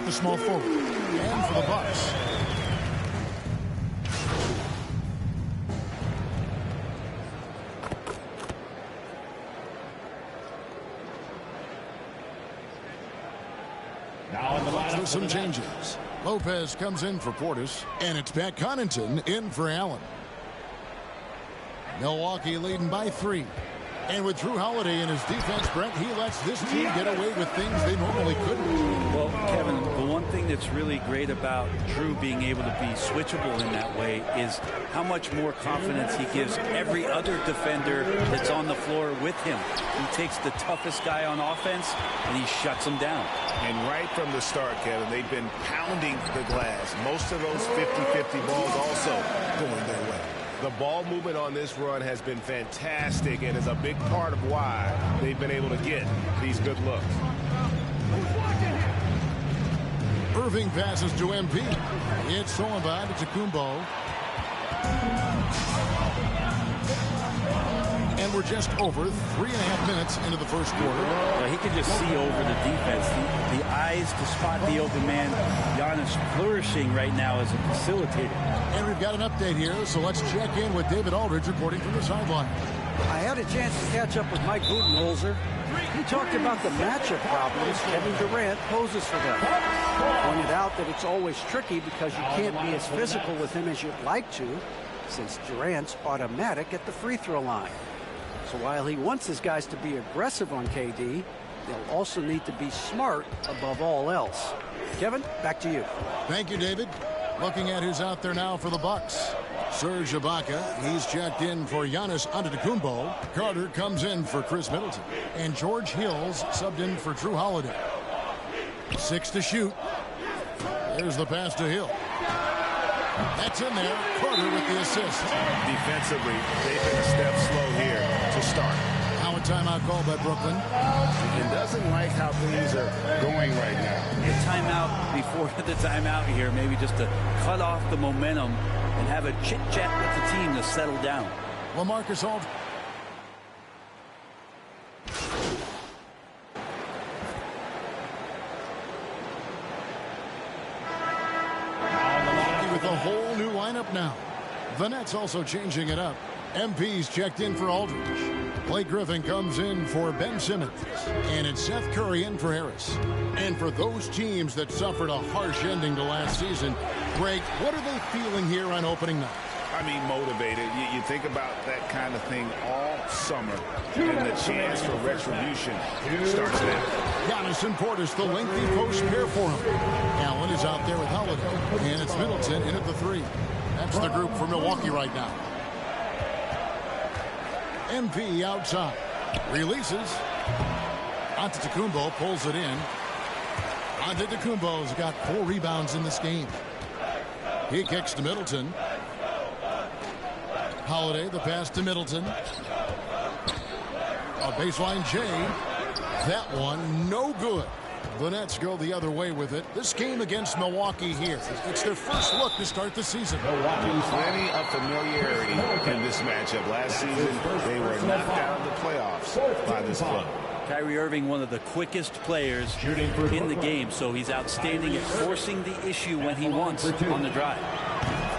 the small forward. And for the Bucks. With some changes. Lopez comes in for Portis, and it's Pat Connaughton in for Allen. Milwaukee leading by 3. And with Drew Holiday in his defense, Brent, he lets this team get away with things they normally couldn't. Well, Kevin, the one thing that's really great about Drew being able to be switchable in that way is how much more confidence he gives every other defender that's on the floor with him. He takes the toughest guy on offense, and he shuts him down. And right from the start, Kevin, they've been pounding the glass. Most of those 50-50 balls also going their way. The ball movement on this run has been fantastic and is a big part of why they've been able to get these good looks. Irving passes to MP. It's Solomon to Kumbo. And we're just over 3.5 minutes into the first quarter. Well, he can just see over the defense. The eyes to spot the open man. Giannis flourishing right now as a facilitator. And we've got an update here, so let's check in with David Aldridge reporting from the sideline. I had a chance to catch up with Mike Budenholzer. He talked about the matchup problems Kevin Durant poses for them. He pointed out that it's always tricky because you can't be as physical with him as you'd like to, since Durant's automatic at the free throw line. So while he wants his guys to be aggressive on KD, they'll also need to be smart above all else. Kevin, back to you. Thank you, David. Looking at who's out there now for the Bucks. Serge Ibaka, he's checked in for Giannis Antetokounmpo. Carter comes in for Chris Middleton. And George Hill's subbed in for Drew Holiday. 6 to shoot. There's the pass to Hill. That's in there. Carter with the assist. Defensively, they've been a step slow here to start. Now a timeout called by Brooklyn. He doesn't like how things are going right now. A timeout before the timeout here, maybe just to cut off the momentum and have a chit-chat with the team to settle down. LaMarcus Aldridge. With a whole new lineup now. The Nets also changing it up. MP's checked in for Aldridge. Blake Griffin comes in for Ben Simmons. And it's Seth Curry in for Harris. And for those teams that suffered a harsh ending to last season, Greg, what are they feeling here on opening night? I mean, motivated. You think about that kind of thing all summer, and the chance for retribution starts now. Giannis and Portis, the lengthy post pair for him. Allen is out there with Holiday, and it's Middleton in at the 3. That's the group for Milwaukee right now. MP outside. Releases. Antetokounmpo pulls it in. Antetokounmpo's got 4 rebounds in this game. He kicks to Middleton. Holiday, the pass to Middleton. A baseline J. That one, no good. The Nets go the other way with it. This game against Milwaukee here. It's their first look to start the season. Plenty of familiarity in this matchup. Last season, they were knocked out of the playoffs by this club. Kyrie Irving, one of the quickest players in the game, so he's outstanding at forcing the issue when he wants on the drive.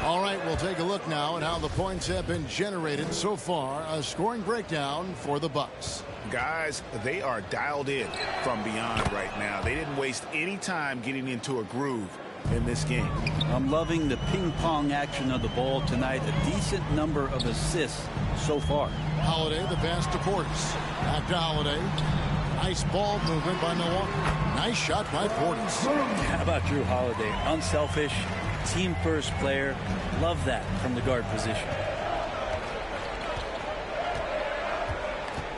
All right, we'll take a look now at how the points have been generated so far. A scoring breakdown for the Bucks. Guys, they are dialed in from beyond right now. They didn't waste any time getting into a groove in this game. I'm loving the ping-pong action of the ball tonight. A decent number of assists so far. Holiday, the pass to Portis. Back to Holiday. Nice ball movement by Milwaukee. Nice shot by Portis. How about Drew Holiday? Unselfish, team-first player. Love that from the guard position.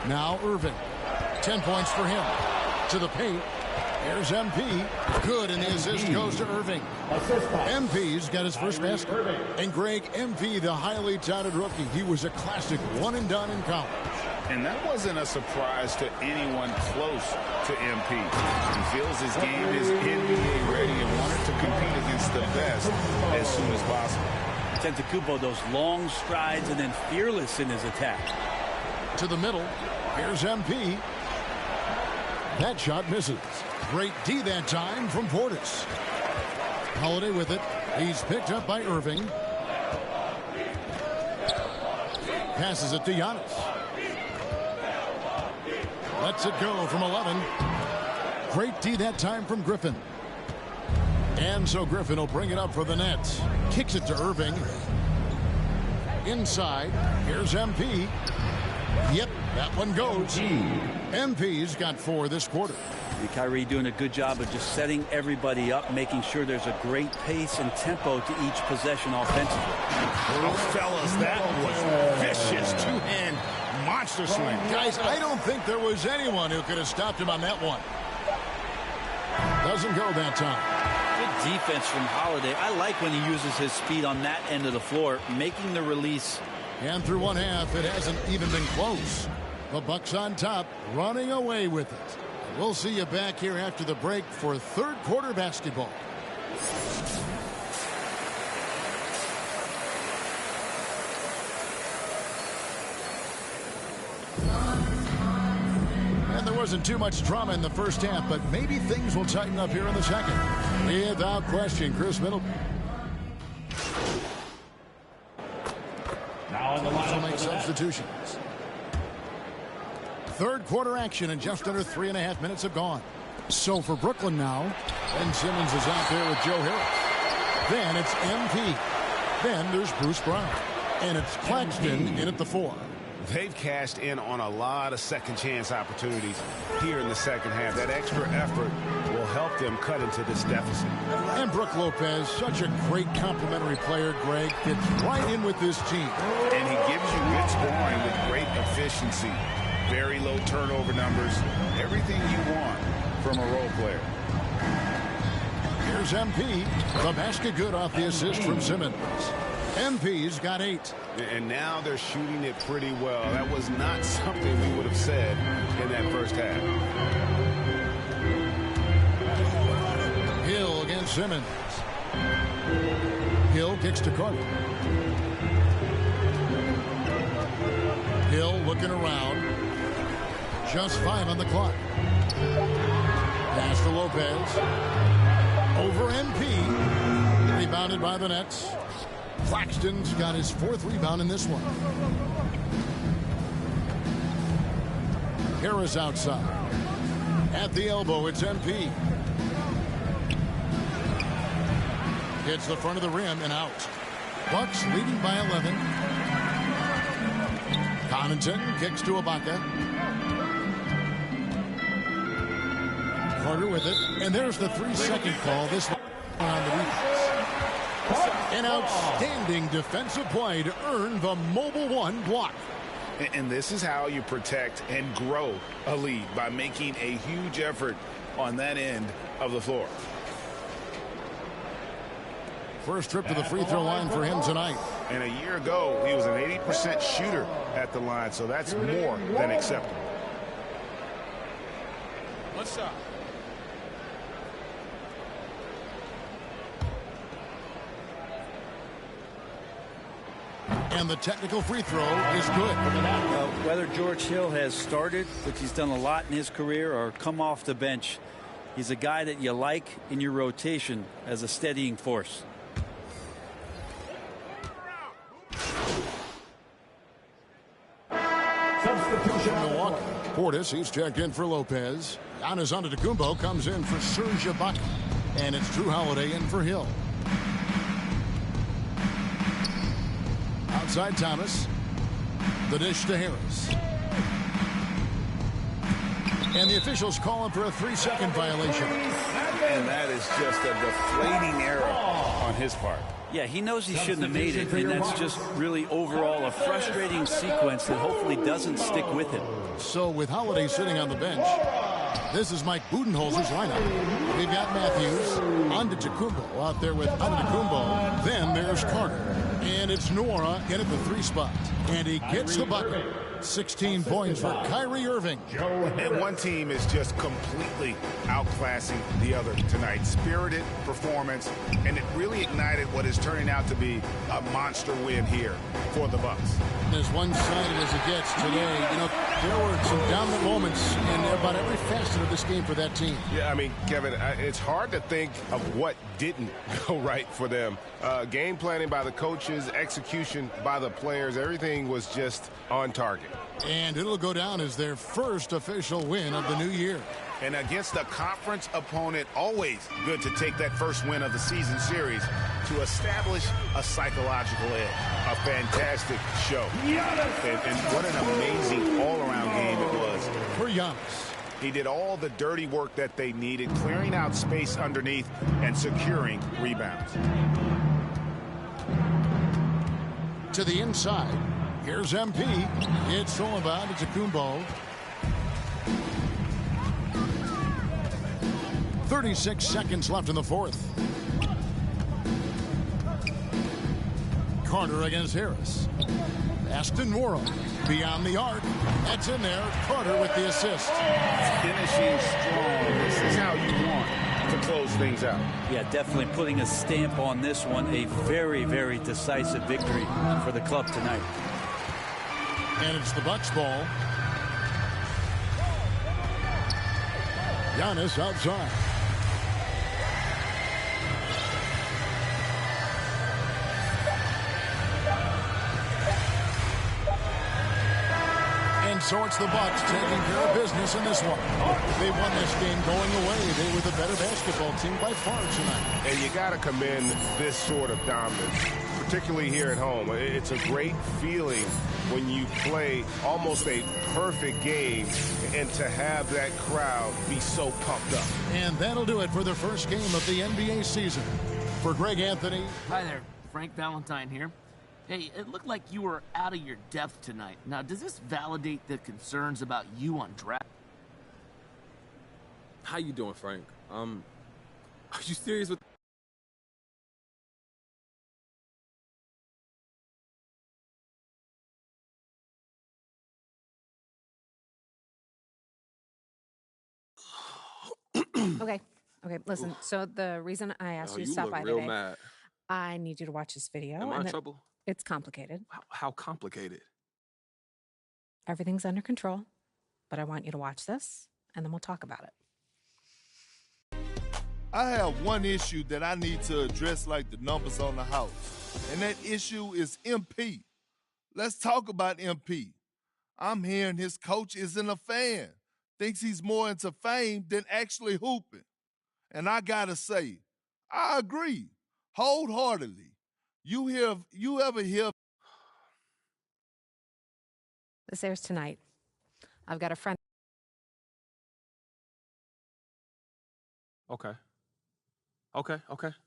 Now Irving. 10 points for him. To the paint. There's MP. Good, and the assist goes to Irving. MP's got his first basket. And Greg, MP, the highly touted rookie. He was a classic one-and-done in college. And that wasn't a surprise to anyone close to MP. He feels his game is NBA ready and wanted to compete against the best as soon as possible. Antetokounmpo, those long strides and then fearless in his attack. To the middle. Here's MP. That shot misses. Great D that time from Portis. Holiday with it. He's picked up by Irving. Passes it to Giannis. Lets it go from 11. Great D that time from Griffin. And so Griffin will bring it up for the Nets. Kicks it to Irving. Inside. Here's MP. Yep, that one goes. MP's got 4 this quarter. Kyrie doing a good job of just setting everybody up, making sure there's a great pace and tempo to each possession offensively. Oh, fellas, that was vicious. Two-hand monster swing. Guys, I don't think there was anyone who could have stopped him on that one. Doesn't go that time. Good defense from Holiday. I like when he uses his speed on that end of the floor, making the release. And through one half, it hasn't even been close. The Bucks on top, running away with it. We'll see you back here after the break for third quarter basketball. And there wasn't too much drama in the first half, but maybe things will tighten up here in the second. Without question, Chris Middleton. Now in the line will make substitutions. Third quarter action, and just under 3.5 minutes have gone. So for Brooklyn now, Ben Simmons is out there with Joe Harris. Then it's MP. Then there's Bruce Brown. And it's Claxton in at the 4. They've cashed in on a lot of second chance opportunities here in the second half. That extra effort will help them cut into this deficit. And Brook Lopez, such a great complimentary player, Greg, fits right in with this team. And he gives you good scoring with great efficiency. Very low turnover numbers. Everything you want from a role player. Here's MP. The basket good off the assist from Simmons. MP's got 8. And now they're shooting it pretty well. That was not something we would have said in that first half. Hill against Simmons. Hill kicks to Carter. Hill looking around. Just 5 on the clock. Pass to Lopez. Over MP. Rebounded by the Nets. Claxton's got his 4th rebound in this one. Harris outside. At the elbow, it's MP. Hits the front of the rim and out. Bucks leading by 11. Connaughton kicks to Ibaka. Carter with it. And there's the 3-second call. This one on the defense. An outstanding defensive play to earn the Mobile One block. And this is how you protect and grow a lead, by making a huge effort on that end of the floor. First trip to the free throw line for him tonight. And a year ago, he was an 80% shooter at the line, so that's more than acceptable. What's up? And the technical free throw is good. Whether George Hill has started, which he's done a lot in his career, or come off the bench, he's a guy that you like in your rotation as a steadying force. Substitution. Milwaukee. Portis, he's checked in for Lopez. Giannis Antetokounmpo comes in for Serge Ibaka. And it's Drew Holiday in for Hill. Outside Thomas. The dish to Harris. And the officials calling for a 3-second violation. And that is just a deflating error on his part. Yeah, he knows he shouldn't have made it, and that's just really overall a frustrating sequence that hopefully doesn't stick with him. So with Holiday sitting on the bench, this is Mike Budenholzer's lineup. We've got Matthews, Antetokounmpo out there with Antetokounmpo. Then there's Carter. And it's Nora in at the 3 spot. And he gets the bucket. 16 points for Kyrie Irving. And one team is just completely outclassing the other tonight. Spirited performance, and it really ignited what is turning out to be a monster win here for the Bucks. As one-sided as it gets today, there were some dominant moments in about every facet of this game for that team. Yeah, I mean, Kevin, it's hard to think of what didn't go right for them. Game planning by the coaches, execution by the players, everything was just on target. And it'll go down as their first official win of the new year. And against a conference opponent, always good to take that first win of the season series to establish a psychological edge. A fantastic show. And what an amazing all-around game it was. For Giannis. He did all the dirty work that they needed, clearing out space underneath and securing rebounds. To the inside. Here's MP. It's all about Antetokounmpo. 36 seconds left in the fourth. Carter against Harris. Aston Morrow beyond the arc. That's in there. Carter with the assist. Finishing strong. This is how you want to close things out. Yeah, definitely putting a stamp on this one. A very, very decisive victory for the club tonight. And it's the Bucks ball. Giannis outside. And so it's the Bucks taking care of business in this one. They won this game going away. They were the better basketball team by far tonight. And you got to commend this sort of dominance, particularly here at home. It's a great feeling when you play almost a perfect game and to have that crowd be so pumped up. And that'll do it for the first game of the NBA season. For Greg Anthony. Hi there, Frank Valentine here. Hey, it looked like you were out of your depth tonight. Now, does this validate the concerns about you on draft? How you doing, Frank? Are you serious with... Okay, listen. So the reason I asked you to you stop look by real today, mad. I need you to watch this video. Am I and in then- trouble? It's complicated. How complicated? Everything's under control, but I want you to watch this, and then we'll talk about it. I have one issue that I need to address like the numbers on the house, and that issue is MP. Let's talk about MP. I'm hearing his coach isn't a fan, thinks he's more into fame than actually hooping. And I gotta say, I agree wholeheartedly. You ever hear? This airs tonight. I've got a friend. Okay.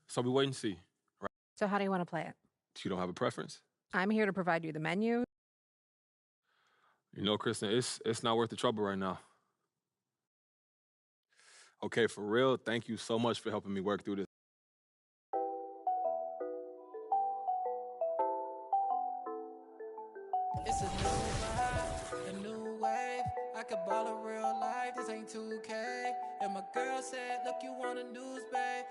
So we wait and see. Right? So how do you want to play it? You don't have a preference? I'm here to provide you the menu. You know, Kristen, it's not worth the trouble right now. Okay, for real, thank you so much for helping me work through this. It's a new vibe, a new wave. I could ball in real life, this ain't 2K. And my girl said, look, you want a news, babe.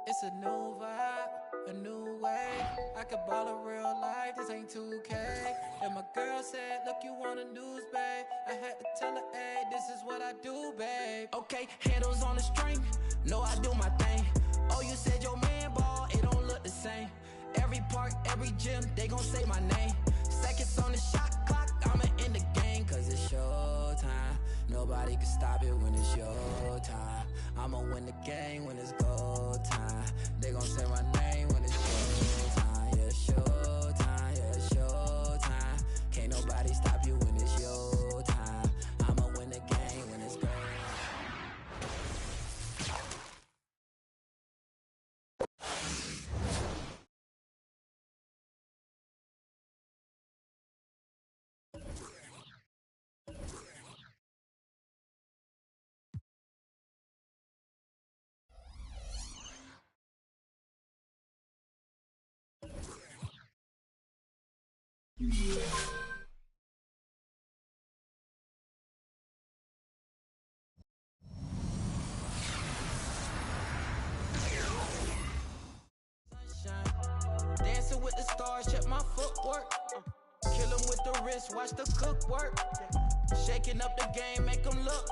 It's a new vibe, a new wave. I could ball in real life, this ain't 2K. And my girl said, look, you want a news, babe. I had to tell her, hey, this is what I do, babe. Okay, handles on the string, know I do my thing. Oh, you said your man ball, it don't look the same. Every park, every gym, they gon' say my name. Seconds on the shot clock, I'ma end the game. Cause it's showtime, nobody can stop it when it's your time. I'ma win the game when it's go time. They gon' say my name when it's showtime. Yeah, showtime, yeah, showtime. Can't nobody stop you when it's your time. I'ma win the game when it's go time. Dancing with the stars, check my footwork. Kill 'em with the wrist, watch the cook work. Shaking up the game, make 'em look.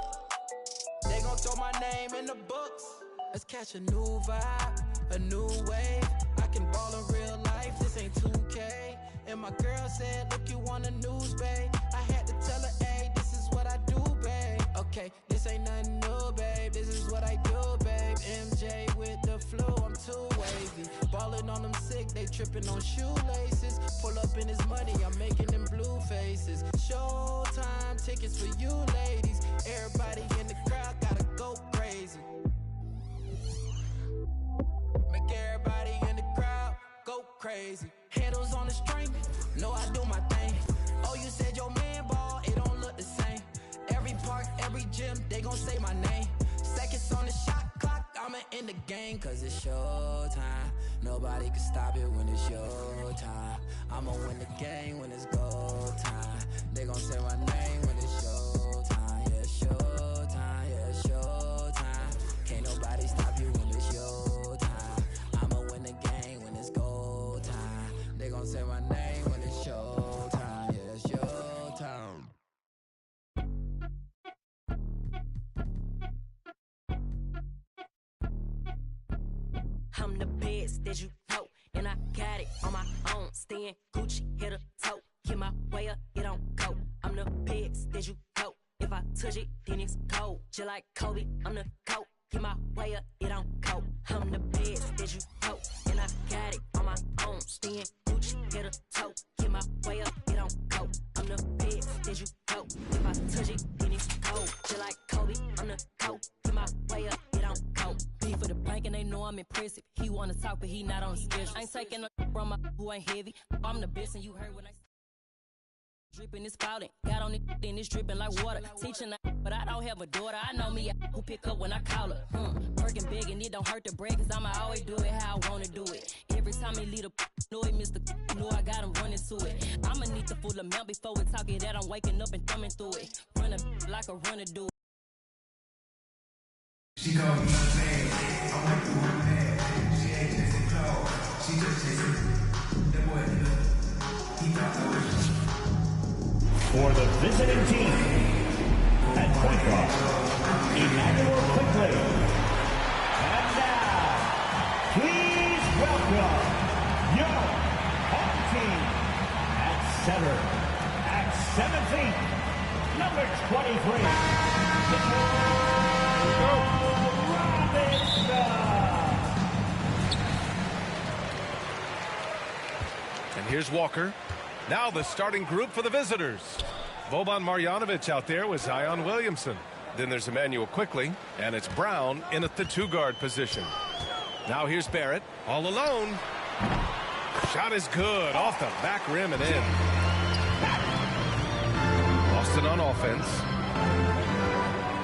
They gon' throw my name in the books. Let's catch a new vibe, a new wave. I can ball in real life, this ain't 2K. And my girl said, look, you on the news, babe. I had to tell her, hey, this is what I do, babe. Okay, this ain't nothing new, babe. This is what I do, babe. MJ with the flu, I'm too wavy. Ballin' on them sick, they trippin' on shoelaces. Pull up in his money, I'm making them blue faces. Showtime tickets for you ladies. Everybody in the crowd gotta go crazy. Make everybody in the crowd go crazy. Handles on the string, know I do my thing. Oh, you said your man ball, it don't look the same. Every park, every gym, they gon' say my name. Seconds on the shot clock, I'ma in the game. Cause it's showtime, nobody can stop it when it's your time. I'ma win the game when it's go time. They gon' say my name when it's showtime. Yeah, showtime, yeah, showtime. Can't nobody stop you when it's your time. I'ma win the game when it's go time. They gon' say my name when it's showtime. Yeah, it's showtime. I'm the best that you know, and I got it on my own. Staying Gucci, hit a toe. Get my way up, it don't go. I'm the best that you know. If I touch it, then it's cold. Just like Kobe, I'm the GOAT. Get my way up, it don't go. I'm the best that you know, and I got it on my own. Staying Gucci, hit a toe. Get my way up, it don't go. I'm the best that you know. If I touch it, then it's cold. Just like Kobe, I'm the GOAT. Get my way up, it don't go. Beat for the bank and they know I'm impressive. He wanna talk, but he not on the schedule. I ain't taking no from my who ain't heavy. I'm the best, and you heard when I dripping, it's spouting. Got on it, then it's dripping like water. Teaching, but I don't have a daughter. I know me, who pick up when I call her. Working big and it don't hurt to break, cause I'ma always do it how I wanna do it. Every time he lead a know it, Mr. know I got him running to it. I'ma need the full amount before we talk it that I'm waking up and thumbing through it. Run a like a runner do it. She called me a man. I went through her man. She ain't chasing clothes. She just chasing the boy. He thought I was. For the visiting team, at point guard, Immanuel Quickley. And now, please welcome your home team at center, at 17, number 23, Robinson. And here's Walker. Now the starting group for the visitors. Boban Marjanovic out there with Zion Williamson. Then there's Immanuel Quickley, and it's Brown in at the two-guard position. Now here's Barrett, all alone. Shot is good, off the back rim and in. Boston on offense.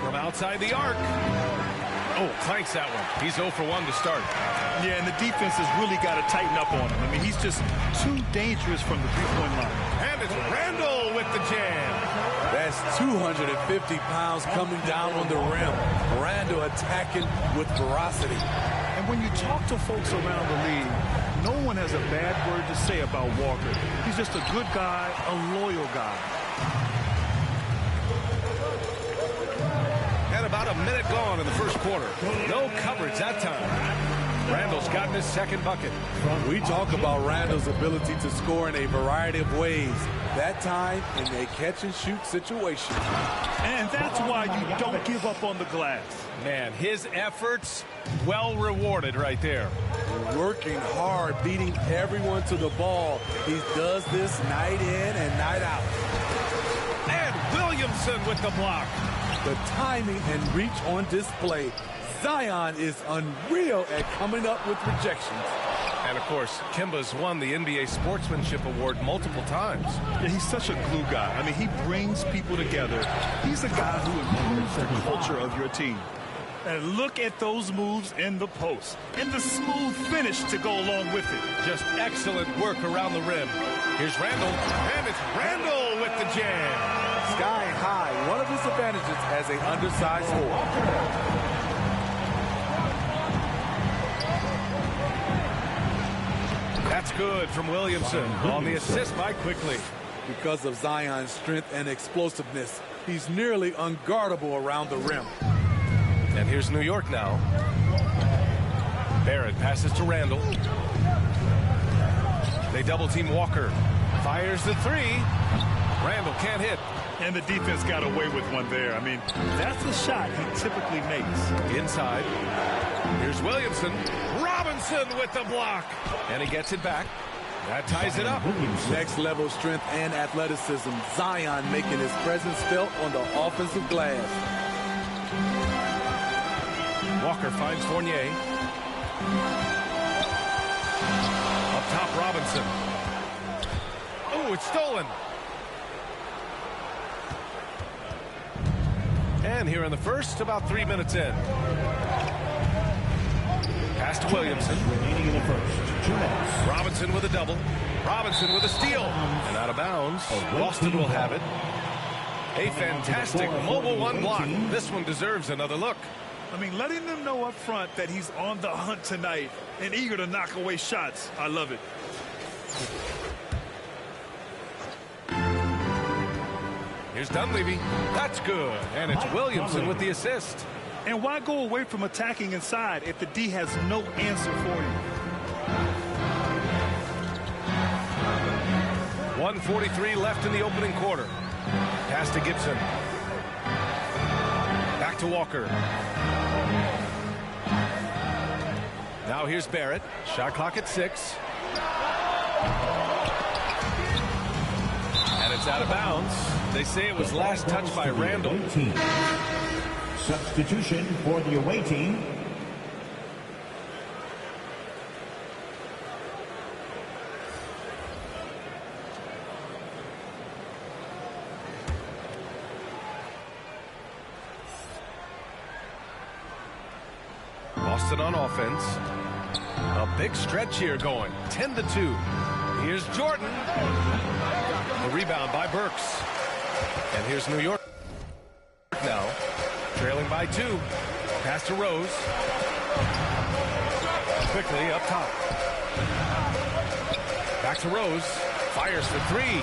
From outside the arc. Oh, clanks that one. He's 0 for 1 to start. Yeah, and the defense has really got to tighten up on him. I mean, he's just too dangerous from the three-point line. And it's Randall with the jam. That's 250 pounds coming down on the rim. Randall attacking with ferocity. And when you talk to folks around the league, no one has a bad word to say about Walker. He's just a good guy, a loyal guy. And about a minute gone in the first quarter. No coverage that time. Randall's gotten his second bucket. We talk about Randall's ability to score in a variety of ways. That time in a catch-and-shoot situation. And that's why you don't give up on the glass. Man, his efforts well rewarded right there. Working hard, beating everyone to the ball. He does this night in and night out. And Williamson with the block. The timing and reach on display. Zion is unreal at coming up with rejections. And, of course, Kemba's won the NBA Sportsmanship Award multiple times. Yeah, he's such a glue guy. I mean, he brings people together. He's a guy who improves the culture of your team. And look at those moves in the post. And the smooth finish to go along with it. Just excellent work around the rim. Here's Randall, and it's Randall with the jam. Sky high, one of his advantages as an undersized forward. That's good from Williamson on the assist by Quickly. Because of Zion's strength and explosiveness, he's nearly unguardable around the rim. And here's New York now. Barrett passes to Randall. They double team Walker. Fires the three. Randall can't hit. And the defense got away with one there. I mean, that's the shot he typically makes. Inside. Here's Williamson. Robinson with the block. And he gets it back. That ties it up. Next level strength and athleticism. Zion making his presence felt on the offensive glass. Walker finds Fournier. Up top, Robinson. Oh, it's stolen. And here in the first, about 3 minutes in. Pass to Williamson. Remaining in the first. 2 minutes. Robinson with a double. Robinson with a steal. And out of bounds. Boston will have it. A fantastic mobile one block. This one deserves another look. I mean, letting them know up front that he's on the hunt tonight and eager to knock away shots. I love it. Here's Dunleavy. That's good. And it's Williamson with the assist. And why go away from attacking inside if the D has no answer for you? 1:43 left in the opening quarter. Pass to Gibson. Back to Walker. Now here's Barrett. Shot clock at 6. And it's out of bounds. They say it was last touched by Randall. Substitution for the away team. Boston on offense. A big stretch here going. 10-2. Here's Jordan. The rebound by Burks. And here's New York now. Trailing by 2. Pass to Rose. Quickly up top. Back to Rose. Fires for 3.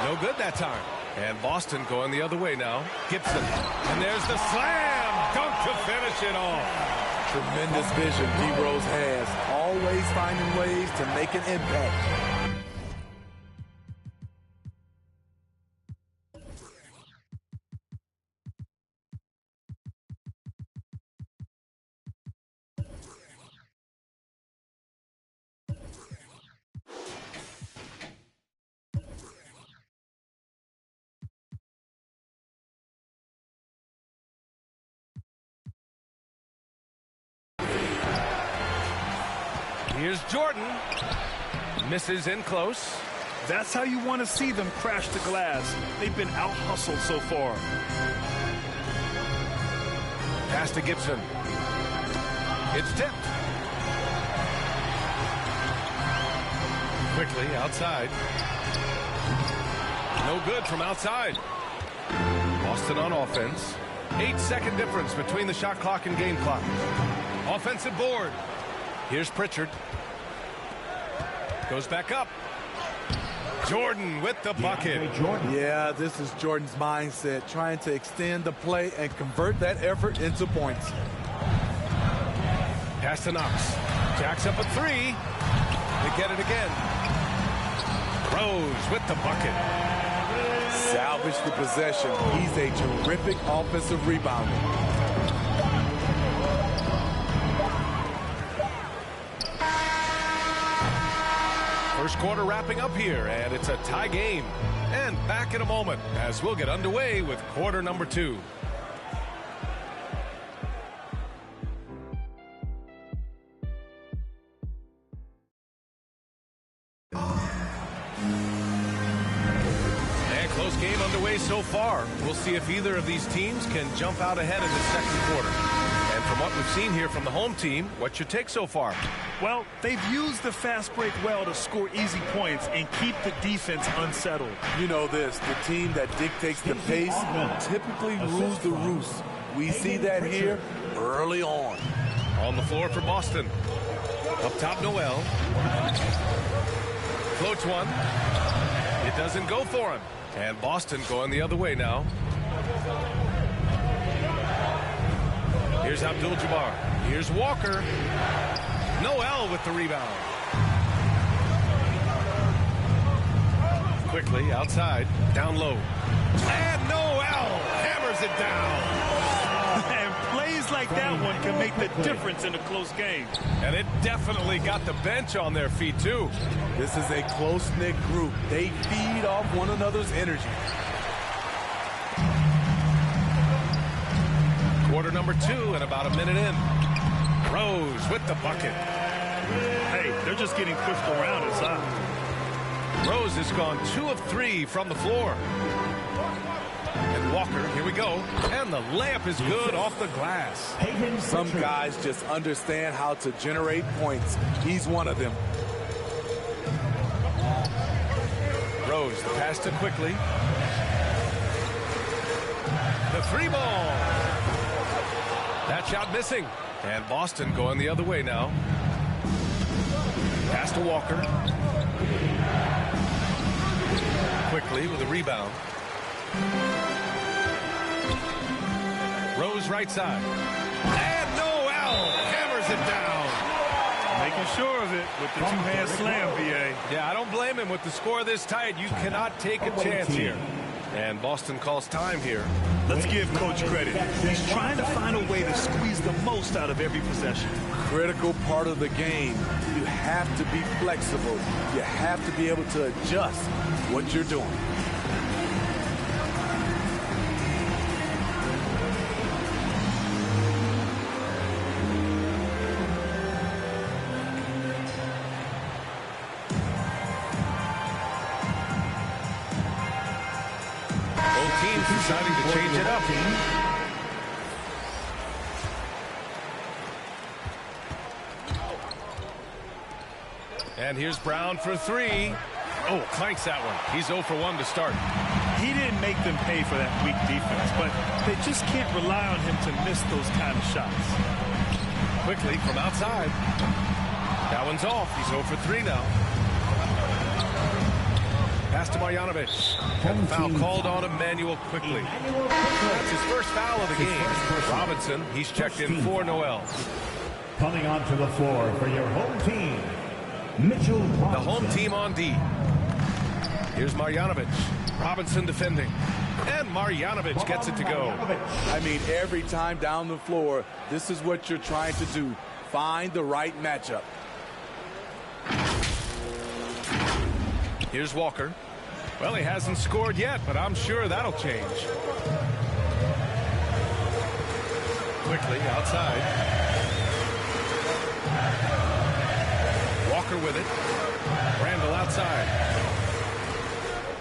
No good that time. And Boston going the other way now. Gibson. And there's the slam. Dunk to finish it off. Tremendous vision D. Rose has. Always finding ways to make an impact. Here's Jordan. Misses in close. That's how you want to see them crash the glass. They've been out-hustled so far. Pass to Gibson. It's tipped. Quickly outside. No good from outside. Boston on offense. 8-second difference between the shot clock and game clock. Offensive board. Here's Pritchard. Goes back up. Jordan with the bucket. Yeah, this is Jordan's mindset, trying to extend the play and convert that effort into points. Pass to Knox. Jacks up a 3. They get it again. Rose with the bucket. Salvage the possession. He's a terrific offensive rebounder. First quarter wrapping up here, and it's a tie game. And back in a moment as we'll get underway with quarter number 2. And close game underway so far. We'll see if either of these teams can jump out ahead in the second quarter. from what we've seen here from the home team, what's your take so far? Well, they've used the fast break well to score easy points and keep the defense unsettled. You know this, the team that dictates the pace typically rules the roost. We see that here early on. On the floor for Boston. Up top, Noel. Floats one. It doesn't go for him. And Boston going the other way now. Here's Abdul-Jabbar. Here's Walker. Noel with the rebound. Quickly outside. Down low. And Noel hammers it down. And plays like that one can make the difference in a close game. And it definitely got the bench on their feet, too. This is a close-knit group. They feed off one another's energy. Quarter number 2 and about a minute in. Rose with the bucket. Hey, they're just getting pushed around inside. Rose has gone 2 of 3 from the floor. And Walker, here we go. And the layup is good off the glass. Some guys just understand how to generate points. He's one of them. Rose, the pass to Quickly. The 3 ball. That shot missing. And Boston going the other way now. Pass to Walker. Quickly with a rebound. Rose right side. And Noel hammers it down. Making sure of it with the two-hand slam, VA. Yeah, I don't blame him with the score this tight. You cannot take a chance here. And Boston calls time here. Let's give Coach credit. He's trying to find a way to squeeze the most out of every possession. Critical part of the game. You have to be flexible. You have to be able to adjust what you're doing. Deciding to change it up. And here's Brown for 3. Oh, clanks that one. He's 0 for 1 to start. He didn't make them pay for that weak defense, but they just can't rely on him to miss those kind of shots. Quickly from outside. That one's off. He's 0 for 3 now. Pass to Marjanovic. Foul called on Emmanuel Quickly. That's his first foul of the game. Robinson, he's checked in for Noel. Coming onto the floor for your home team, Mitchell Robinson. The home team on D. Here's Marjanovic. Robinson defending. And Marjanovic gets it to go. I mean, every time down the floor, this is what you're trying to do. Find the right matchup. Here's Walker. Well, he hasn't scored yet, but I'm sure that'll change. Quickly outside. Walker with it. Randall outside.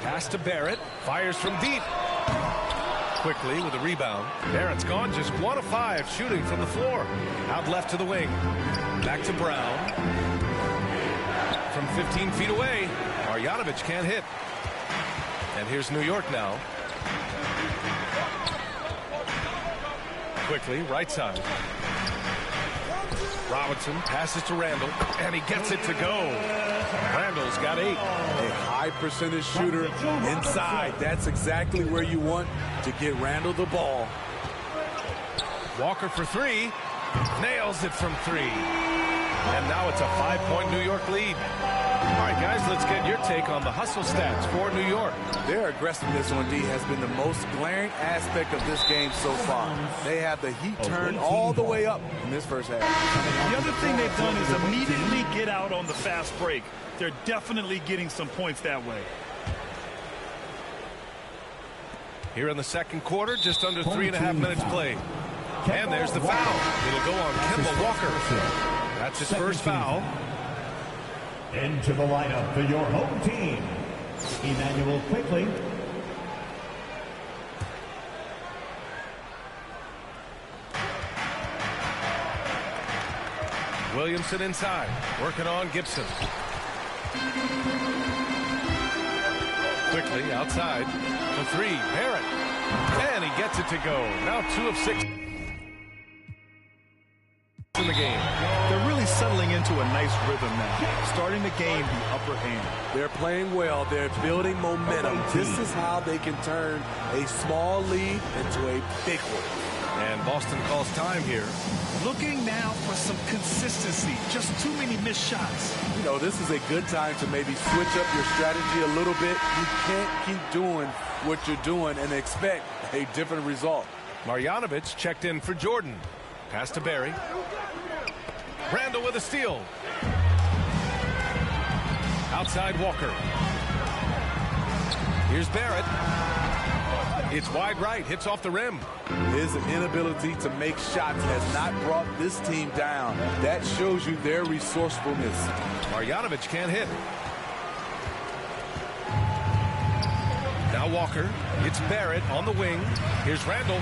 Pass to Barrett. Fires from deep. Quickly with a rebound. Barrett's gone just 1 of 5 shooting from the floor. Out left to the wing. Back to Brown. From 15 feet away. Marjanovic can't hit. And here's New York now. Quickly, right side. Robinson passes to Randall, and he gets it to go. Randall's got 8. A high percentage shooter inside. That's exactly where you want to get Randall the ball. Walker for 3. Nails it from 3. And now it's a 5-point New York lead. All right, guys, let's get your take on the hustle stats for New York. Their aggressiveness on D has been the most glaring aspect of this game so far. They have the heat turned all the way up in this first half. The other thing they've done is immediately get out on the fast break. They're definitely getting some points that way. Here in the second quarter, just under 3.5 minutes played. And there's the foul. It'll go on Kemba Walker. That's his first foul. Into the lineup for your home team, Emmanuel Quickly. Williamson inside, working on Gibson. Quickly outside for three, Barrett. And he gets it to go. Now 2 of 6 in the game. They're really settling into a nice rhythm now, starting to gain the upper hand. They're playing well. They're building momentum. This is how they can turn a small lead into a big one. And Boston calls time here. Looking now for some consistency. Just too many missed shots. You know, this is a good time to maybe switch up your strategy a little bit. You can't keep doing what you're doing and expect a different result. Marjanovic checked in for Jordan. Pass to Barry. Randall with a steal. Outside Walker. Here's Barrett. It's wide right, hits off the rim. His inability to make shots has not brought this team down. That shows you their resourcefulness. Marjanovic can't hit. Now Walker. It's Barrett on the wing. Here's Randall.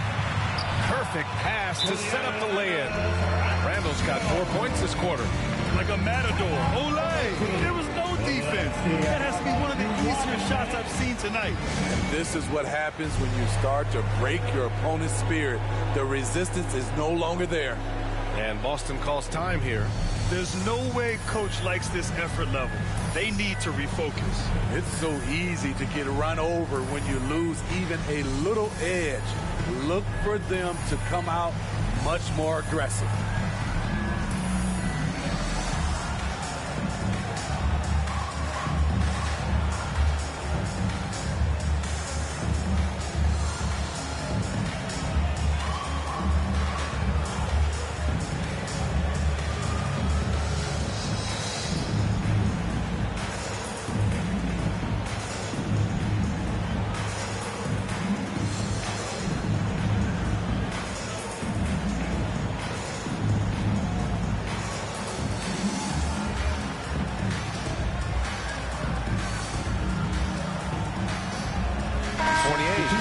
Perfect pass to set up the lay-in. Randall's got 4 points this quarter. Like a matador. Olay! There was no defense. That has to be one of the easier shots I've seen tonight. And this is what happens when you start to break your opponent's spirit. The resistance is no longer there. And Boston calls time here. There's no way coach likes this effort level. They need to refocus. It's so easy to get run over when you lose even a little edge. Look for them to come out much more aggressive.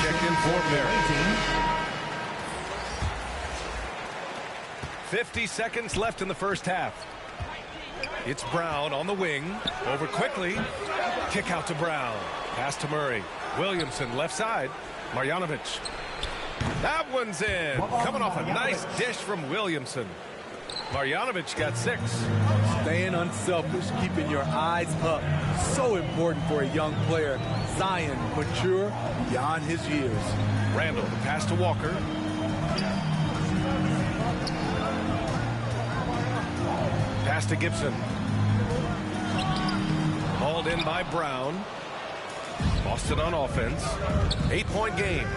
Checked in for Barrett. 50 seconds left in the first half. It's Brown on the wing. Over quickly. Kick out to Brown. Pass to Murray. Williamson left side. Marjanovic. That one's in. Coming off a nice dish from Williamson. Marjanovic got 6. Staying unselfish, keeping your eyes up. So important for a young player. Zion, mature beyond his years. Randall, the pass to Walker. Pass to Gibson. Hauled in by Brown. Boston on offense. 8-point game.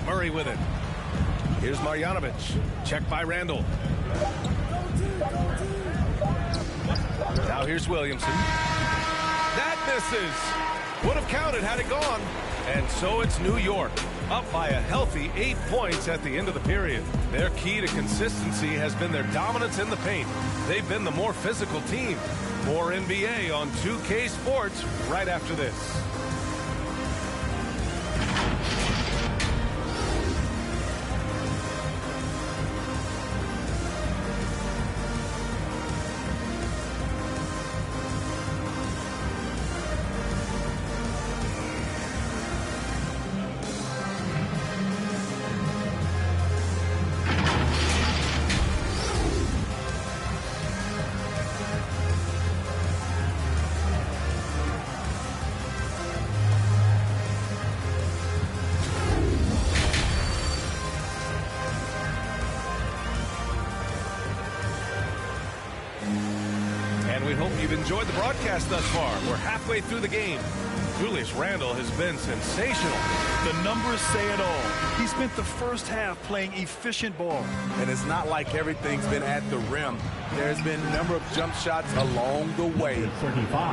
Murray with it. Here's Marjanovic. Checked by Randall. Now here's Williamson. That misses. Would have counted had it gone. And so it's New York, up by a healthy 8 points at the end of the period. Their key to consistency has been their dominance in the paint. They've been the more physical team. More NBA on 2K Sports right after this. We hope you've enjoyed the broadcast thus far. We're halfway through the game. Julius Randle has been sensational. The numbers say it all. He spent the first half playing efficient ball. And it's not like everything's been at the rim. There's been a number of jump shots along the way.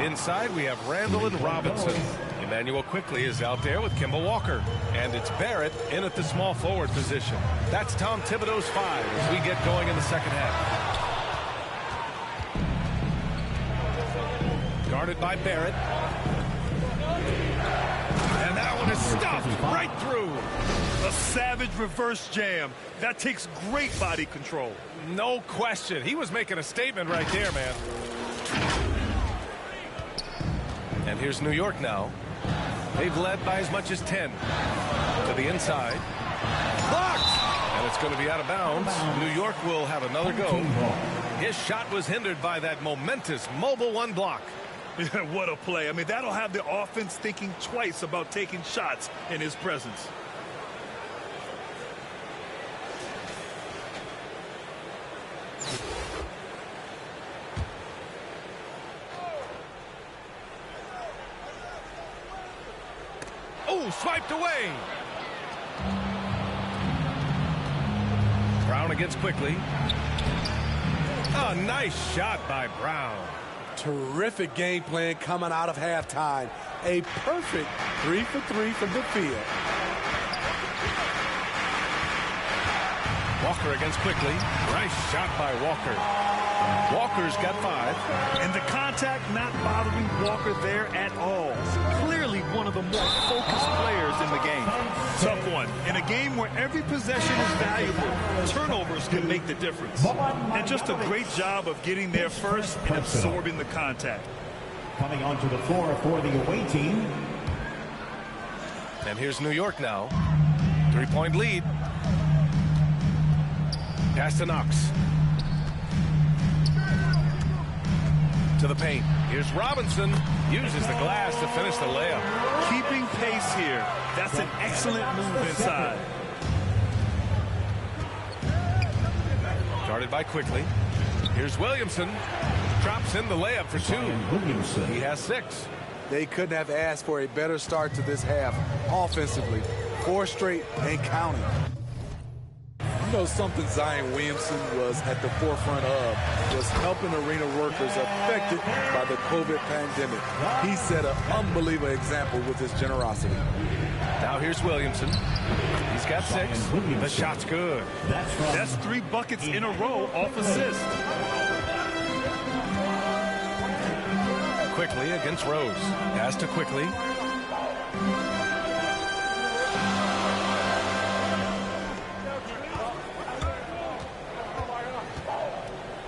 Inside, we have Randle and Robinson. Emmanuel Quickley is out there with Kemba Walker. And it's Barrett in at the small forward position. That's Tom Thibodeau's 5 as we get going in the second half. Guarded by Barrett. And that one is stuffed right through. A savage reverse jam. That takes great body control. No question. He was making a statement right there, man. And here's New York now. They've led by as much as 10. To the inside. Blocked! And it's going to be out of bounds. New York will have another go. His shot was hindered by that momentous Mobile One block. What a play. I mean, that'll have the offense thinking twice about taking shots in his presence. Oh, swiped away. Brown against Quickly. A nice shot by Brown. Terrific game plan coming out of halftime. A perfect 3 for 3 from the field. Walker against Quickly. Nice shot by Walker. Walker's got 5. And the contact not bothering Walker there at all. Clearly one of the more focused players in the game. Tough one. In a game where every possession is valuable, turnovers can make the difference. And just a great job of getting there first and absorbing the contact. Coming onto the floor for the away team. And here's New York now. 3-point lead. Pass to Knox. To the paint. Here's Robinson. Uses the glass to finish the layup. Keeping pace here. That's an excellent move inside. Guarded by Quickly. Here's Williamson. Drops in the layup for 2. He has 6. They couldn't have asked for a better start to this half offensively. 4 straight and counting. You know, something Zion Williamson was at the forefront of was helping arena workers affected by the COVID pandemic. He set an unbelievable example with his generosity. Now here's Williamson. He's got 6. The shot's good. That's 3 buckets in a row off assist. Quickly against Rose. Pass to Quickly.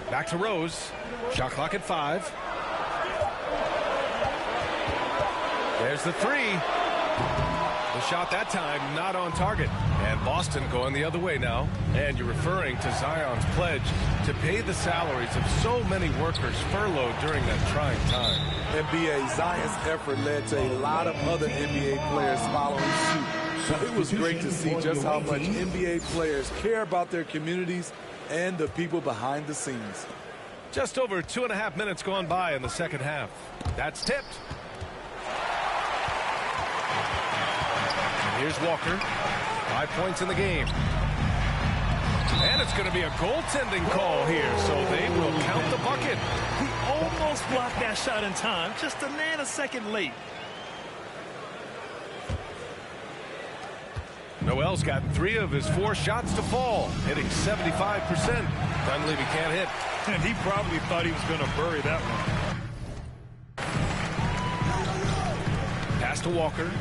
Back to Rose. Shot clock at 5. There's the 3. The shot that time not on target. And Boston going the other way now. And you're referring to Zion's pledge to pay the salaries of so many workers furloughed during that trying time. NBA, Zion's effort led to a lot of other NBA players following suit. It was great to see just how much NBA players care about their communities and the people behind the scenes. Just over 2.5 minutes gone by in the second half. That's tipped. And here's Walker. 5 points in the game. And it's going to be a goaltending call here, so they will count the bucket. He almost blocked that shot in time, just a nanosecond late. Noel's gotten 3 of his 4 shots to fall, hitting 75%. Dunleavy can't hit. And he probably thought he was going to bury that one. Pass to Walker.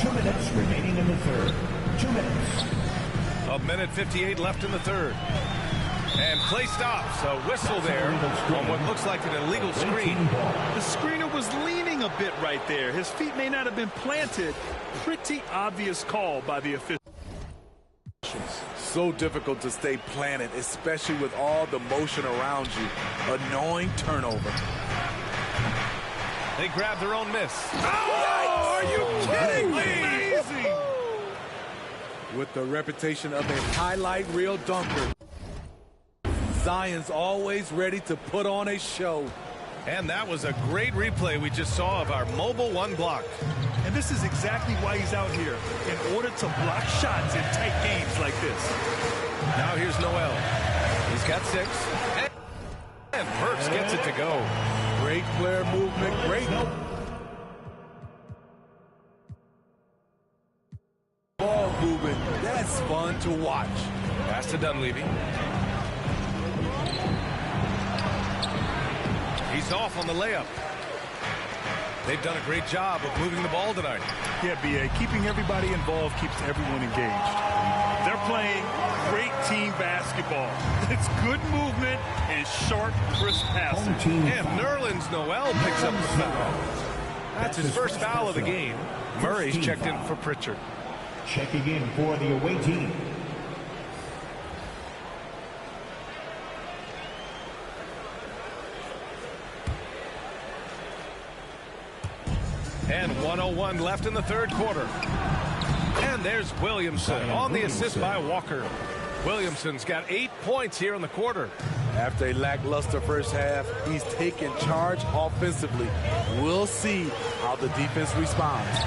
2 minutes remaining in the third. 2 minutes. 1:58 left in the third. And play stops. A whistle there on what looks like an illegal screen. The screener was leaning a bit right there. His feet may not have been planted. Pretty obvious call by the officials. So difficult to stay planted, especially with all the motion around you. Annoying turnover. They grab their own miss. Oh, are you kidding me? Amazing. With the reputation of a highlight reel dunker, Zion's always ready to put on a show. And that was a great replay we just saw of our Mobile One block. And this is exactly why he's out here, in order to block shots in tight games like this. Now here's Noel. He's got 6. And Burks gets it to go. Great player movement, great ball movement. That's fun to watch. Pass to Dunleavy. He's off on the layup. They've done a great job of moving the ball tonight. Yeah, B.A., keeping everybody involved keeps everyone engaged. They're playing great team basketball. It's good movement and sharp, crisp passing. And Nerlens Noel picks up the foul. That's his first foul of the game. Murray's checked in for Pritchard. Checking in for the away team. And 1:01 left in the third quarter. And there's Williamson on the assist by Walker. Williamson's got 8 points here in the quarter. After a lackluster first half, he's taken charge offensively. We'll see how the defense responds.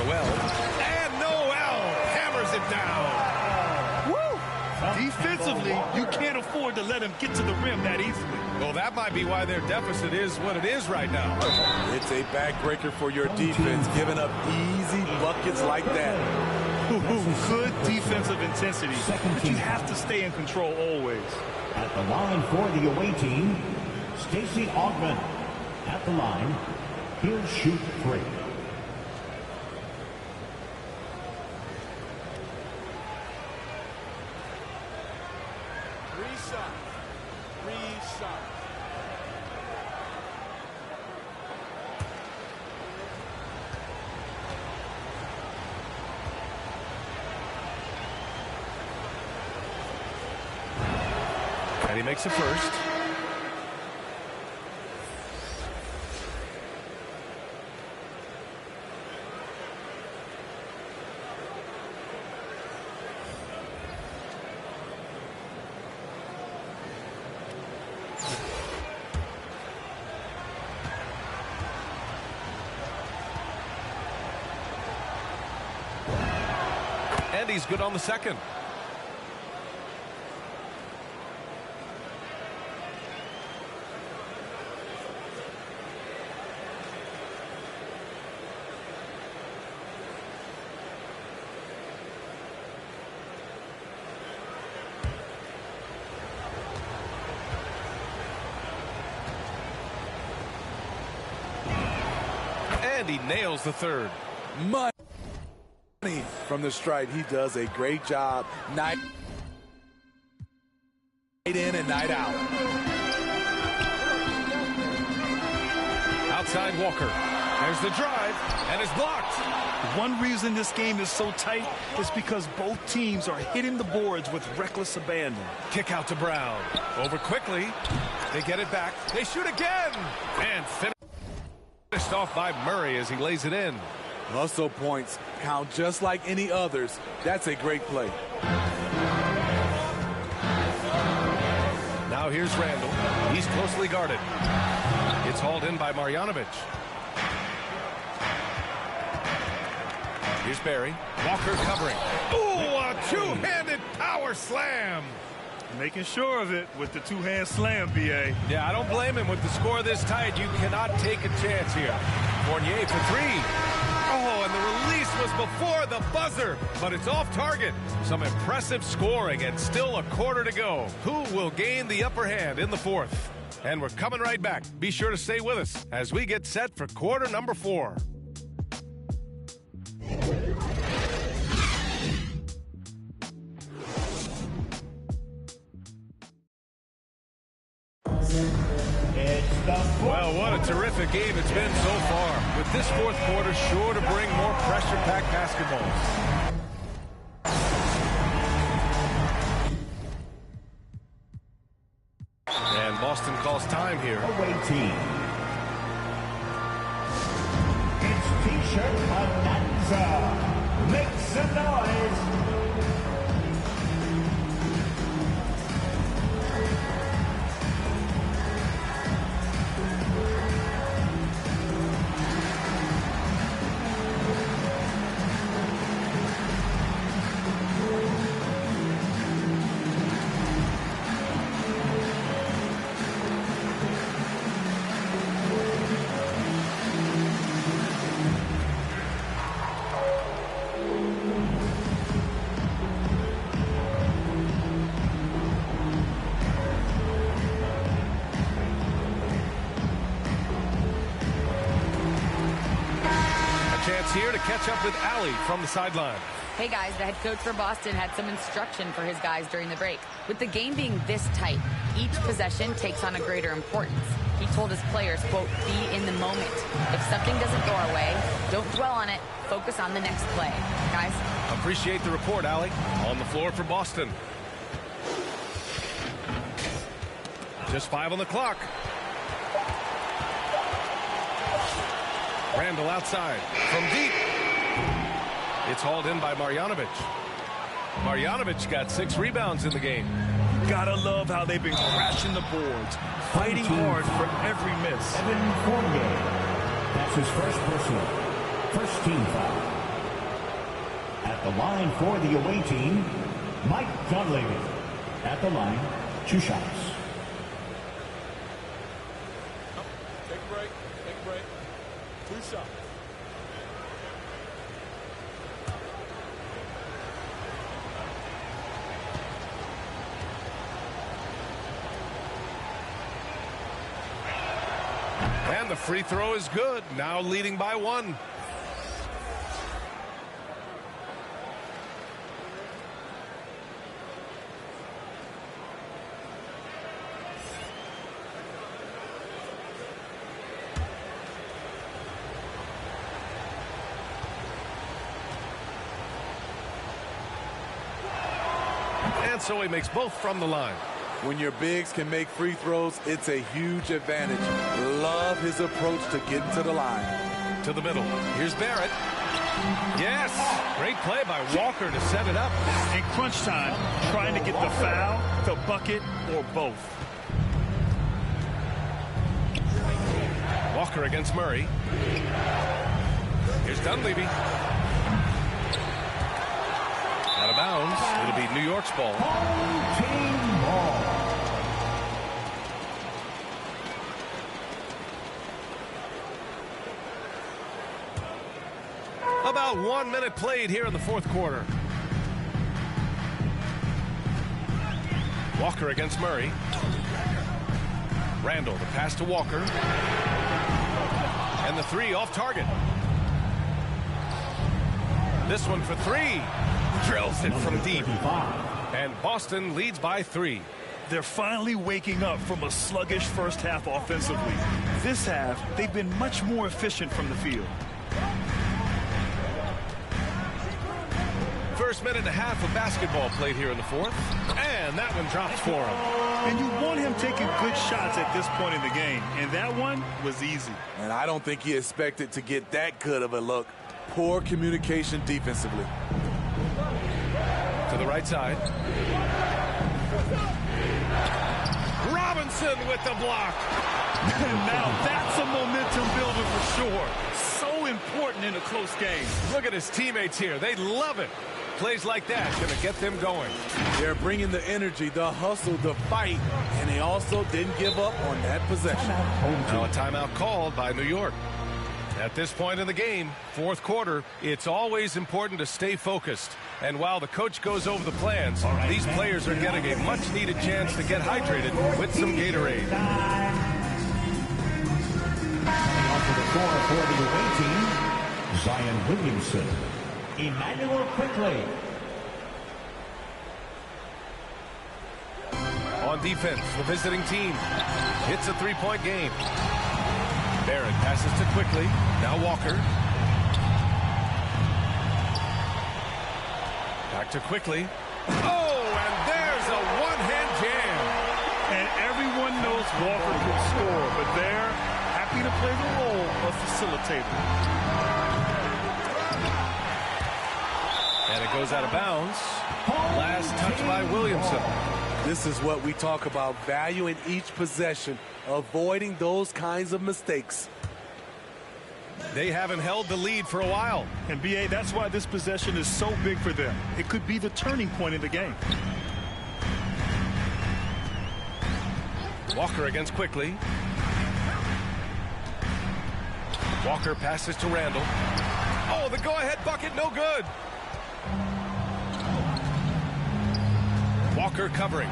Noel. And Noel hammers it down. Woo! Defensively, you can't afford to let him get to the rim that easily. Well, that might be why their deficit is what it is right now. It's a backbreaker for your defense, giving up easy buckets like that. Good defensive intensity, but you have to stay in control always. At the line for the away team, Stacey Augmon. At the line, he'll shoot 3. And he makes a first. And he's good on the second. And he nails the third. Money from the stripe. He does a great job night in and night out. Outside Walker. There's the drive, and it's blocked. One reason this game is so tight is because both teams are hitting the boards with reckless abandon. Kick out to Brown. Over quickly. They get it back. They shoot again. And finished off by Murray as he lays it in. Hustle points count just like any others. That's a great play. Now here's Randall. He's closely guarded. It's hauled in by Marjanovic. Here's Barry. Walker covering. Ooh, a two-handed power slam. Making sure of it with the two-hand slam, B.A. Yeah, I don't blame him. With the score this tight, you cannot take a chance here. Fournier for 3. Oh, and the release was before the buzzer, but it's off target. Some impressive scoring and still a quarter to go. Who will gain the upper hand in the fourth? And we're coming right back. Be sure to stay with us as we get set for quarter number 4. Well, what a terrific game it's been so far. With this fourth quarter sure to bring more pressure-packed basketball. And Boston calls time here. Away team. It's T-shirt Bonanza. Make some noise. to catch up with Allie from the sideline. Hey guys, the head coach for Boston had some instruction for his guys during the break. With the game being this tight, each possession takes on a greater importance. He told his players, quote, be in the moment. If something doesn't go our way, don't dwell on it. Focus on the next play. Guys? Appreciate the report, Allie. On the floor for Boston. Just 5 on the clock. Randall outside from deep. It's hauled in by Marjanovic. Marjanovic got 6 rebounds in the game. Gotta love how they've been crashing the boards, fighting hard for every miss. Evan Fournier. That's his first personal. First team foul. At the line for the away team, Mike Dunleavy. At the line, 2 shots. Take a break. 2 shots. And the free throw is good. Now leading by 1. And so he makes both from the line. When your bigs can make free throws, it's a huge advantage. Love his approach to getting to the line. To the middle. Here's Barrett. Yes! Great play by Walker to set it up. In crunch time, trying to get the foul, the bucket, or both. Walker against Murray. Here's Dunleavy. Out of bounds. It'll be New York's ball. Team ball. About 1 minute played here in the 4th quarter. Walker against Murray. Randall, the pass to Walker. And the 3 off target. This one for 3. Drills it from deep. And Boston leads by 3. They're finally waking up from a sluggish first half offensively. This half, they've been much more efficient from the field. First minute and a half of basketball played here in the 4th. And that one drops for him. And you want him taking good shots at this point in the game. And that one was easy. And I don't think he expected to get that good of a look. Poor communication defensively. To the right side. Robinson with the block. Now that's a momentum builder for sure. So important in a close game. Look at his teammates here. They love it. Plays like that going to get them going. They're bringing the energy, the hustle, the fight, and they also didn't give up on that possession. Now a timeout called by New York. At this point in the game, 4th quarter, it's always important to stay focused. And while the coach goes over the plans, these players are getting a much-needed chance to get hydrated with some Gatorade. Onto the floor for the away team, Zion Williamson. Emmanuel Quickley. On defense, the visiting team hits a 3-point game. Barrett passes to Quickley. Now Walker. Back to Quickley. Oh, and there's a one-hand jam. And everyone knows Walker can score, but they're happy to play the role of facilitator. And it goes out of bounds. Last touch by Williamson. This is what we talk about, value in each possession, avoiding those kinds of mistakes. They haven't held the lead for a while. And B.A., that's why this possession is so big for them. It could be the turning point in the game. Walker against Quickley. Walker passes to Randall. Oh, the go-ahead bucket, no good. Walker covering.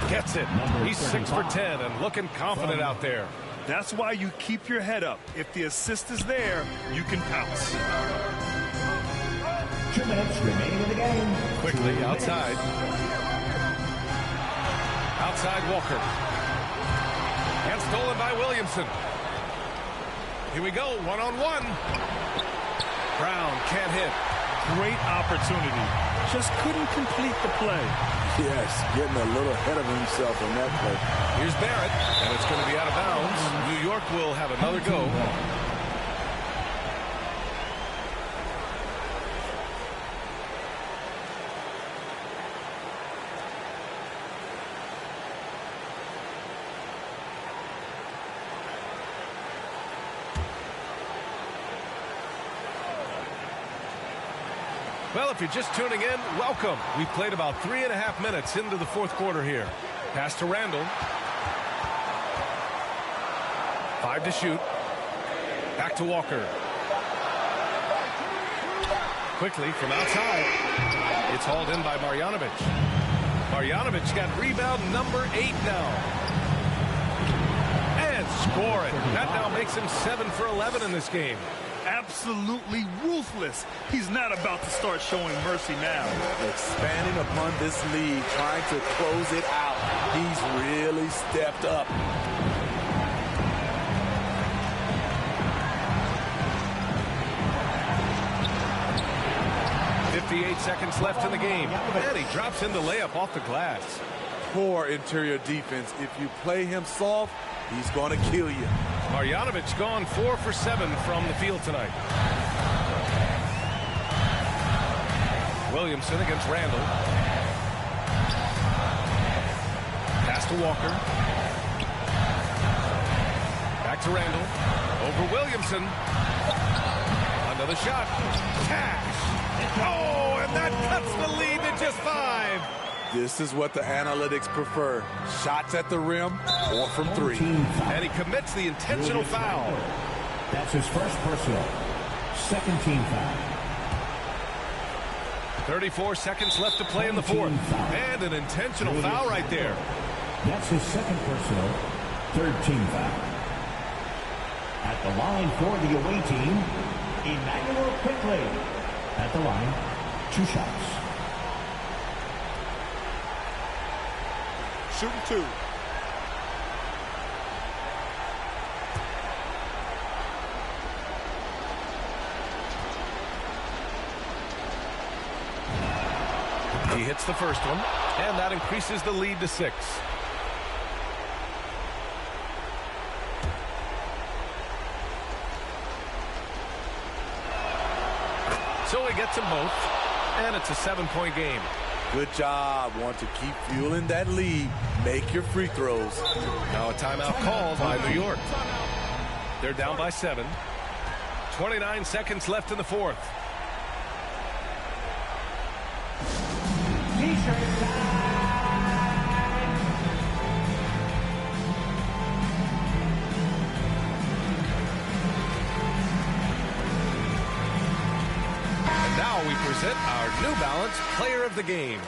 Gets it. He's 6 for 10 and looking confident out there. That's why you keep your head up. If the assist is there, you can pounce. 2 minutes remaining in the game. Quickly outside. Outside Walker. And stolen by Williamson. Here we go, one-on-one. Brown can't hit. Great opportunity. Just couldn't complete the play. Yes, getting a little ahead of himself on that play. Here's Barrett, and it's going to be out of bounds. New York will have another go. Well, if you're just tuning in, welcome. We've played about 3.5 minutes into the fourth quarter here. Pass to Randall. 5 to shoot. Back to Walker. Quickly from outside. It's hauled in by Marjanovic. Marjanovic got rebound number 8 now. And score it. That now makes him 7 for 11 in this game. Absolutely ruthless. He's not about to start showing mercy now. Expanding upon this lead, trying to close it out. He's really stepped up. .58 seconds left in the game. And he drops in the layup off the glass. Poor interior defense. If you play him soft, he's going to kill you. Marjanovic gone 4 for 7 from the field tonight. Williamson against Randall. Pass to Walker. Back to Randall. Over Williamson. Another shot. Cash. Oh, and that cuts the lead to just 5. This is what the analytics prefer. Shots at the rim or from 3. And he commits the intentional foul. That's his first personal. Second team foul. 34 seconds left to play in the fourth. And an intentional foul right there. That's his second personal. Third team foul. At the line for the away team, Emmanuel Quickley. At the line, 2 shots. Shooting 2. He hits the first one, and that increases the lead to 6. So he gets them both, and it's a 7-point game. Good job. Want to keep fueling that lead. Make your free throws. Now a timeout called by New York. They're down by 7. 29 seconds left in the fourth. And now we present our New Balance Player of the Game.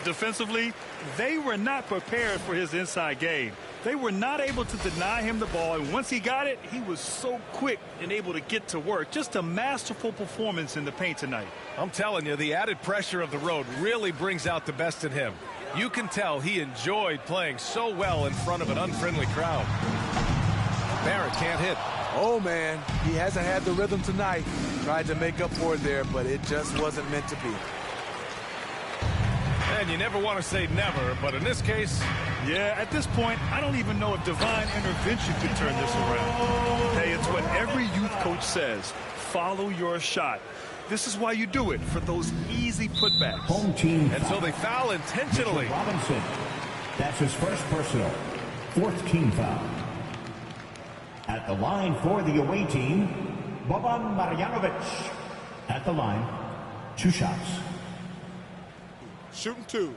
Defensively, they were not prepared for his inside game. They were not able to deny him the ball, and once he got it, he was so quick and able to get to work. Just a masterful performance in the paint tonight. I'm telling you, the added pressure of the road really brings out the best in him. You can tell he enjoyed playing so well in front of an unfriendly crowd. Barrett can't hit. Oh, man, he hasn't had the rhythm tonight. Tried to make up for it there, but it just wasn't meant to be. And you never want to say never, but in this case... Yeah, at this point, I don't even know if divine intervention could turn this around. Hey, it's what every youth coach says. Follow your shot. This is why you do it, for those easy putbacks. Home team. And so they foul intentionally. Robinson. That's his first personal. Fourth team foul. At the line for the away team, Boban Marjanovic. At the line, 2 shots. Shooting 2.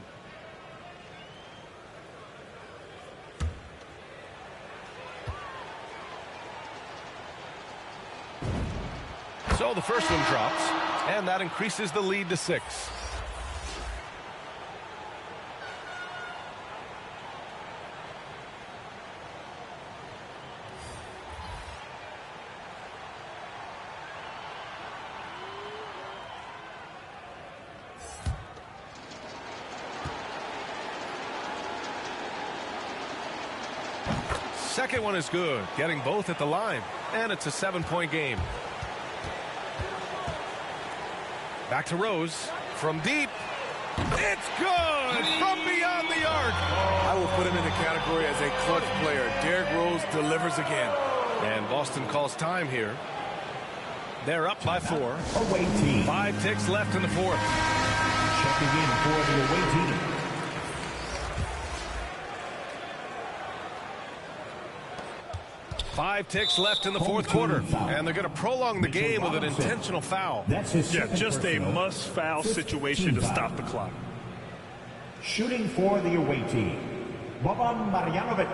So the first one drops, and that increases the lead to 6. second one is good, getting both at the line. And it's a 7-point game. Back to Rose. From deep. It's good from beyond the arc. I will put him in the category as a clutch player. Derrick Rose delivers again. And Boston calls time here. They're up by 4. Away team. 5 ticks left in the fourth. Checking in for the away team. Five ticks left in the fourth quarter. And they're going to prolong the game with an intentional foul. Yeah, just a must-foul situation to stop the clock. Shooting for the away team, Boban Marjanovic.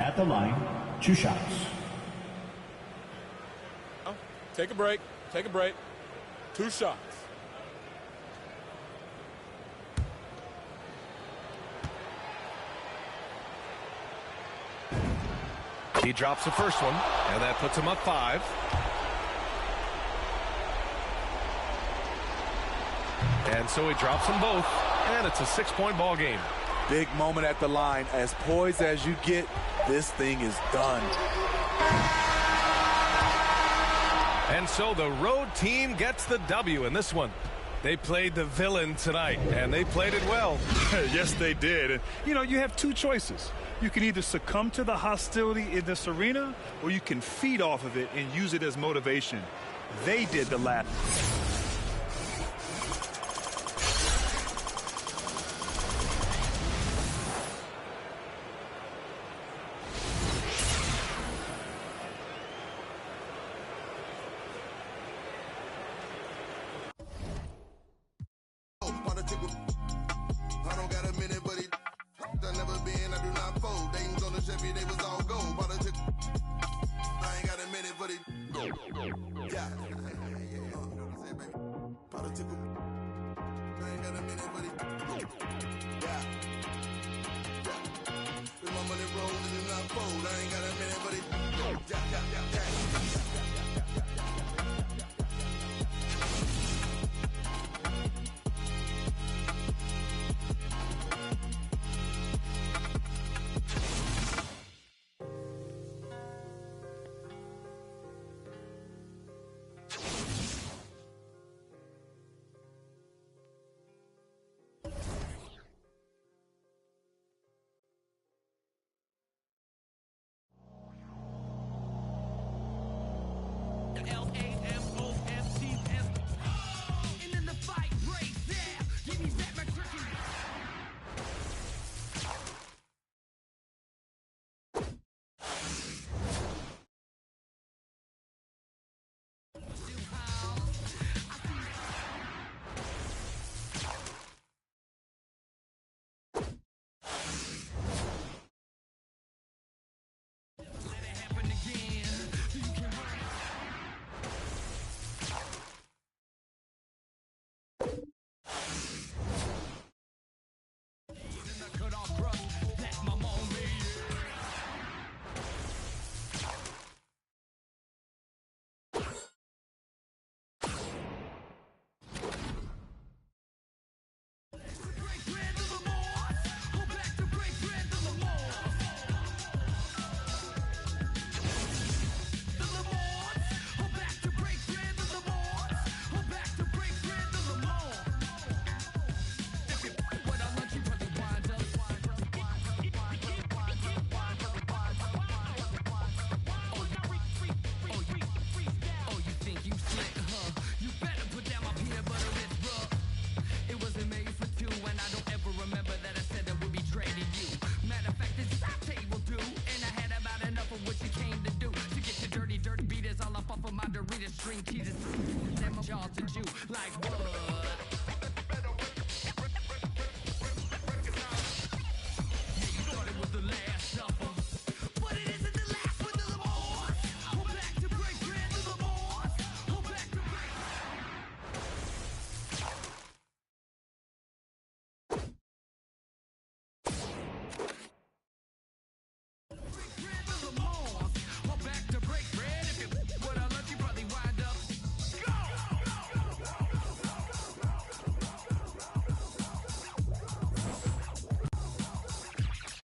At the line, 2 shots. Take a break. Take a break. 2 shots. He drops the first one, and that puts him up 5. And so he drops them both, and it's a 6-point ball game. Big moment at the line. As poised as you get, this thing is done. And so the road team gets the W in this one. They played the villain tonight, and they played it well. Yes, they did. And, you know, you have 2 choices. You can either succumb to the hostility in this arena, or you can feed off of it and use it as motivation. They did the latter. L.A.